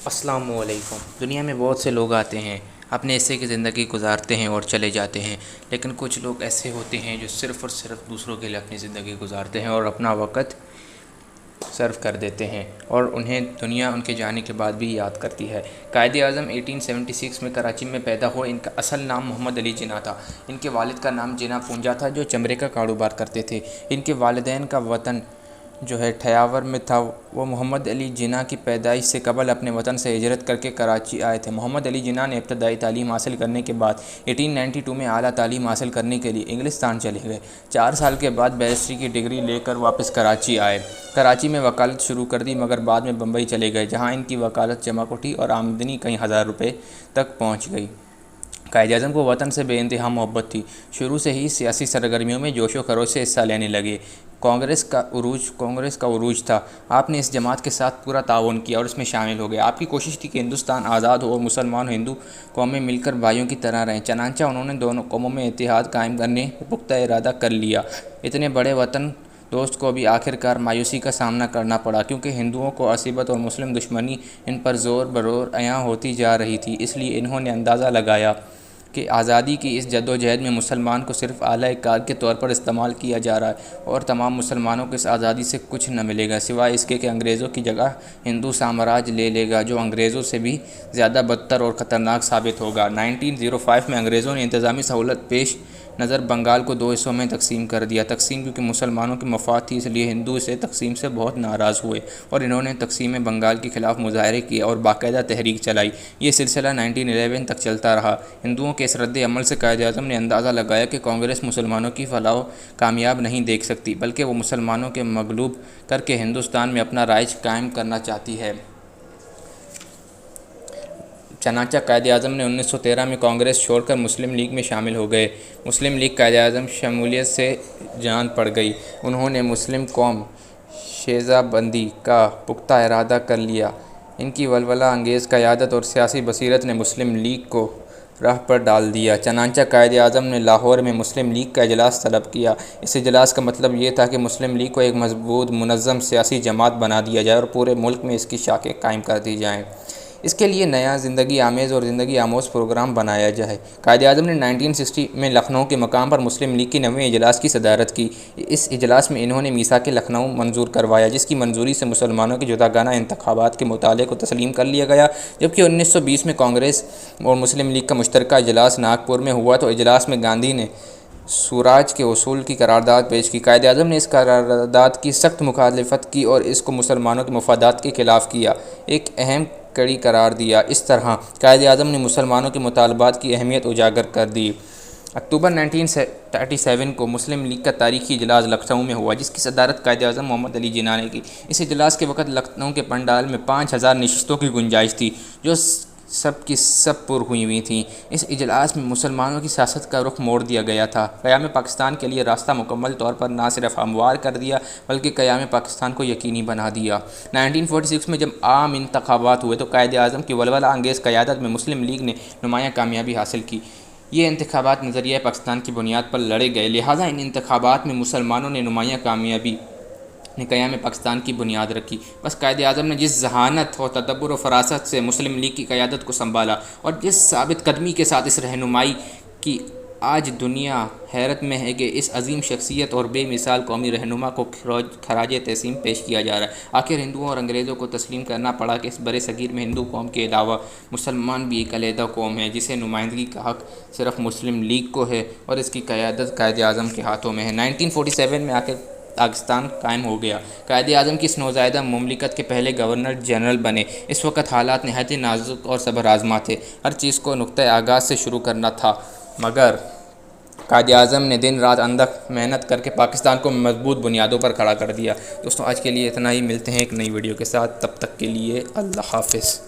السلام علیکم۔ دنیا میں بہت سے لوگ آتے ہیں، اپنے حصے کی زندگی گزارتے ہیں اور چلے جاتے ہیں، لیکن کچھ لوگ ایسے ہوتے ہیں جو صرف اور صرف دوسروں کے لیے اپنی زندگی گزارتے ہیں اور اپنا وقت صرف کر دیتے ہیں، اور انہیں دنیا ان کے جانے کے بعد بھی یاد کرتی ہے۔ قائد اعظم 1876 میں کراچی میں پیدا ہوئے۔ ان کا اصل نام محمد علی جناح تھا۔ ان کے والد کا نام جناح پونجا تھا، جو چمڑے کا کاروبار کرتے تھے۔ ان کے والدین کا وطن ٹھیاور میں تھا۔ وہ محمد علی جناح کی پیدائش سے قبل اپنے وطن سے ہجرت کر کے کراچی آئے تھے۔ محمد علی جناح نے ابتدائی تعلیم حاصل کرنے کے بعد 1892 میں اعلیٰ تعلیم حاصل کرنے کے لیے انگلستان چلے گئے۔ 4 سال کے بعد بیرسٹری کی ڈگری لے کر واپس کراچی آئے۔ کراچی میں وکالت شروع کر دی، مگر بعد میں بمبئی چلے گئے، جہاں ان کی وکالت چمک اٹھی اور آمدنی کئی ہزار روپے تک پہنچ گئی۔ قائد اعظم کو وطن سے بے انتہا محبت تھی۔ شروع سے ہی سیاسی سرگرمیوں میں جوش و خروش سے حصہ لینے لگے۔ کانگریس کا عروج تھا۔ آپ نے اس جماعت کے ساتھ پورا تعاون کیا اور اس میں شامل ہو گئے۔ آپ کی کوشش تھی کہ ہندوستان آزاد ہو اور مسلمان اور ہندو قومیں مل کر بھائیوں کی طرح رہیں۔ چنانچہ انہوں نے دونوں قوموں میں اتحاد قائم کرنے پر پختہ ارادہ کر لیا۔ اتنے بڑے وطن دوست کو بھی آخرکار مایوسی کا سامنا کرنا پڑا، کیونکہ ہندوؤں کو عصبیت اور مسلم دشمنی ان پر زور بزور عیاں ہوتی جا رہی تھی۔ اس لیے انہوں نے اندازہ لگایا کہ آزادی کی اس جدوجہد میں مسلمان کو صرف آلہ کار کے طور پر استعمال کیا جا رہا ہے، اور تمام مسلمانوں کو اس آزادی سے کچھ نہ ملے گا سوائے اس کے کہ انگریزوں کی جگہ ہندو سامراج لے لے گا، جو انگریزوں سے بھی زیادہ بدتر اور خطرناک ثابت ہوگا۔ 1905 میں انگریزوں نے انتظامی سہولت پیش نظر بنگال کو 2 حصوں میں تقسیم کر دیا۔ تقسیم کیونکہ مسلمانوں کی مفاد تھی، اس لیے ہندو اسے تقسیم سے بہت ناراض ہوئے اور انہوں نے تقسیم بنگال کے خلاف مظاہرے کیے اور باقاعدہ تحریک چلائی۔ یہ سلسلہ 1911 تک چلتا رہا۔ ہندوؤں کے اس رد عمل سے قائد اعظم نے اندازہ لگایا کہ کانگریس مسلمانوں کی فلاح کامیاب نہیں دیکھ سکتی، بلکہ وہ مسلمانوں کے مغلوب کر کے ہندوستان میں اپنا رائج قائم کرنا چاہتی ہے۔ چنانچہ قائد اعظم نے 1913 میں کانگریس چھوڑ کر مسلم لیگ میں شامل ہو گئے۔ مسلم لیگ قائد اعظم شمولیت سے جان پڑ گئی۔ انہوں نے مسلم قوم شیعہ بندی کا پختہ ارادہ کر لیا۔ ان کی ولولہ انگیز قیادت اور سیاسی بصیرت نے مسلم لیگ کو راہ پر ڈال دیا۔ چنانچہ قائد اعظم نے لاہور میں مسلم لیگ کا اجلاس طلب کیا۔ اس اجلاس کا مطلب یہ تھا کہ مسلم لیگ کو ایک مضبوط منظم سیاسی جماعت بنا دیا جائے اور پورے ملک میں اس کی شاخیں قائم کر دی جائیں۔ اس کے لیے نیا زندگی آمیز اور زندگی آموز پروگرام بنایا جائے۔ قائد اعظم نے 1960 میں لکھنؤ کے مقام پر مسلم لیگ کے 9ویں اجلاس کی صدارت کی۔ اس اجلاس میں انہوں نے میثاق لکھنؤ منظور کروایا، جس کی منظوری سے مسلمانوں کے جداگانہ انتخابات کے مطالبے کو تسلیم کر لیا گیا۔ جبکہ 1920 میں کانگریس اور مسلم لیگ کا مشترکہ اجلاس ناگپور میں ہوا تو اجلاس میں گاندھی نے سوراج کے اصول کی قرارداد پیش کی۔ قائد اعظم نے اس قرارداد کی سخت مخالفت کی اور اس کو مسلمانوں کے مفادات کے خلاف ایک اہم کڑی قرار دیا۔ اس طرح قائد اعظم نے مسلمانوں کے مطالبات کی اہمیت اجاگر کر دی۔ اکتوبر 1937 کو مسلم لیگ کا تاریخی اجلاس لکھنؤ میں ہوا، جس کی صدارت قائد اعظم محمد علی جناح نے کی۔ اس اجلاس کے وقت لکھنؤ کے پنڈال میں 5000 نشستوں کی گنجائش تھی، جو سب کی سب پر ہوئی تھیں۔ اس اجلاس میں مسلمانوں کی سیاست کا رخ موڑ دیا گیا تھا۔ قیام پاکستان کے لیے راستہ مکمل طور پر نہ صرف ہموار کر دیا بلکہ قیام پاکستان کو یقینی بنا دیا۔ 1946 میں جب عام انتخابات ہوئے تو قائد اعظم کی ولولہ انگیز قیادت میں مسلم لیگ نے نمایاں کامیابی حاصل کی۔ یہ انتخابات نظریہ پاکستان کی بنیاد پر لڑے گئے، لہٰذا ان انتخابات میں مسلمانوں نے نمایاں کامیابی نے قیام پاکستان کی بنیاد رکھی۔ بس قائد اعظم نے جس ذہانت اور تدبر و فراست سے مسلم لیگ کی قیادت کو سنبھالا اور جس ثابت قدمی کے ساتھ اس رہنمائی کی، آج دنیا حیرت میں ہے کہ اس عظیم شخصیت اور بے مثال قومی رہنما کو خراج تحسین پیش کیا جا رہا ہے۔ آخر ہندوؤں اور انگریزوں کو تسلیم کرنا پڑا کہ اس برِ صغیر میں ہندو قوم کے علاوہ مسلمان بھی ایک علیحدہ قوم ہے، جسے نمائندگی کا حق صرف مسلم لیگ کو ہے اور اس کی قیادت قائد اعظم کے ہاتھوں میں ہے۔ 1947 میں آخر پاکستان قائم ہو گیا۔ قائد اعظم کی اس نوزائیدہ مملکت کے پہلے گورنر جنرل بنے۔ اس وقت حالات نہایت نازک اور صبر آزما تھے۔ ہر چیز کو نقطۂ آغاز سے شروع کرنا تھا، مگر قائد اعظم نے دن رات اندک محنت کر کے پاکستان کو مضبوط بنیادوں پر کھڑا کر دیا۔ دوستوں، آج کے لیے اتنا ہی، ملتے ہیں ایک نئی ویڈیو کے ساتھ، تب تک کے لیے اللہ حافظ۔